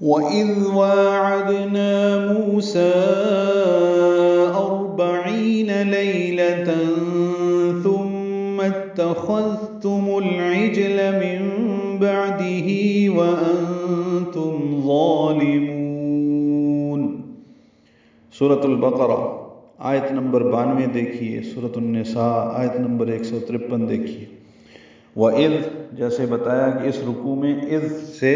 وَإِذْ وَاعَدْنَا مُوسَىٰ 40 لَيْلَةً ثُمَّ اتَّخَذْتُمُ الْعِجْلَ مِن بَعْدِهِ وَأَنْتُمْ ظَالِمُونَ۔ سورۃ البقرہ آیت نمبر 92 دیکھیے، سورۃ النساء آیت نمبر 153 دیکھیے۔ وَإِذْ جیسے بتایا کہ اس رکوع میں اذ سے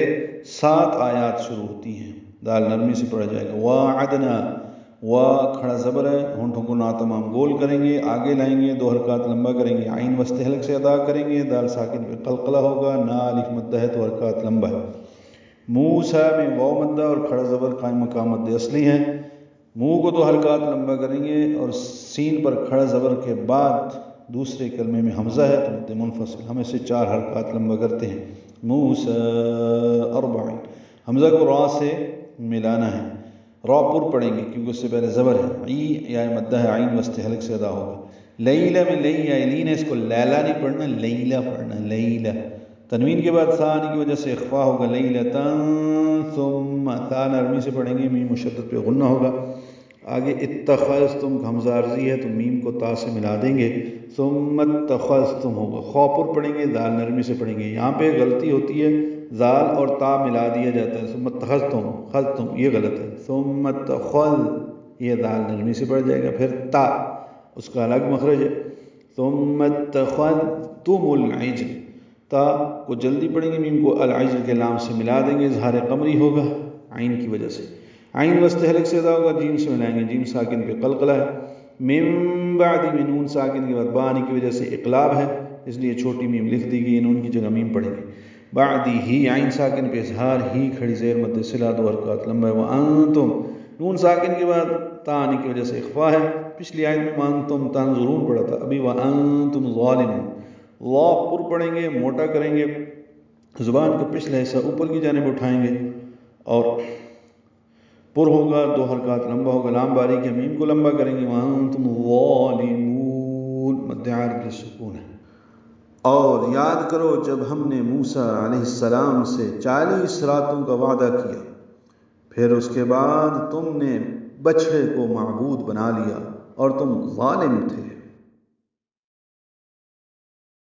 7 آیات شروع ہوتی ہیں، دال نرمی سے پڑھا جائے گا۔ وَاعَدْنَا، وا کھڑا زبر ہے، ہونٹوں کو ناتمام گول کریں گے، آگے لائیں گے، 2 حرکات لمبا کریں گے، عین وسط حلق سے ادا کریں گے، دال ساکن پہ قلقلہ ہوگا، نا الف مدہ ہے تو حرکات لمبا ہے۔ موسیٰ میں واو مدہ اور کھڑا زبر قائم مقام مد اصلی ہے، منہ کو 2 حرکات لمبا کریں گے اور سین پر کھڑا زبر کے بعد دوسرے کلمے میں حمزہ ہے تو مد منفصل، ہم اسے 4 حرکات لمبا کرتے ہیں۔ موسیٰ 40، حمزہ کو را سے ملانا ہے، را پر پڑھیں گے کیونکہ اس سے پہلے زبر ہے، ای یا مدہ ہے، عین وسط حلق سے ادا ہوگا۔ لیلہ میں لئی یا لین ہے، اس کو لیلہ نہیں پڑھنا، لیلہ پڑھنا، لیلہ۔ تنوین کے بعد سا آنے کی وجہ سے اخفا ہوگا، لیلتاً، ثم تا نرمی سے پڑھیں گے، میم مشدد پہ غنہ ہوگا۔ آگے اتخذتم حمزہ عارضی ہے تو میم کو تا سے ملا دیں گے، ثم اتخذتم ہوگا، خا پر پڑھیں گے، دال نرمی سے پڑھیں گے۔ یہاں پہ غلطی ہوتی ہے، زال اور تا ملا دیا جاتا ہے، ثم اتخذتم، خذتم یہ غلط ہے، ثم اتخذ یہ دال نرمی سے پڑھ جائے گا، پھر تا اس کا الگ مخرج ہے، ثم اتخذتم العجل، تا کو جلدی پڑھیں گے، میم کو العجل کے لام سے ملا دیں گے، اظہار قمری ہوگا عین کی وجہ سے، عین وسط حلق سے ادا ہوگا، جیم سے ملائیں گے، جیم ساکن پہ قلقلہ ہے۔ من بعد میں نون ساکن کے بعد با آنے کی وجہ سے اقلاب ہے، اس لیے چھوٹی میم لکھ دی گئی، نون کی جگہ میم پڑھیں گے۔ بعدی ہی عین ساکن پہ اظہار، ہی کھڑی زیر مد صلہ 2 حرکات لمبا ہے۔ وانتم نون ساکن کے بعد تا آنے کی وجہ سے اخفا ہے، پچھلی آیت میں وانتم تنظرون پڑھا تھا، ابھی وانتم ظالمون۔ وا پر پڑھیں گے، موٹا کریں گے، زبان کا پچھلا حصہ اوپر کی جانب اٹھائیں گے اور پر ہوگا، 2 حرکات لمبا ہوگا، لام باریک ہے، میم کو لمبا کریں گے، وانتم ظالمون، مد عارض سکون ہے۔ اور یاد کرو جب ہم نے موسیٰ علیہ السلام سے 40 راتوں کا وعدہ کیا، پھر اس کے بعد تم نے بچھڑے کو معبود بنا لیا اور تم ظالم تھے۔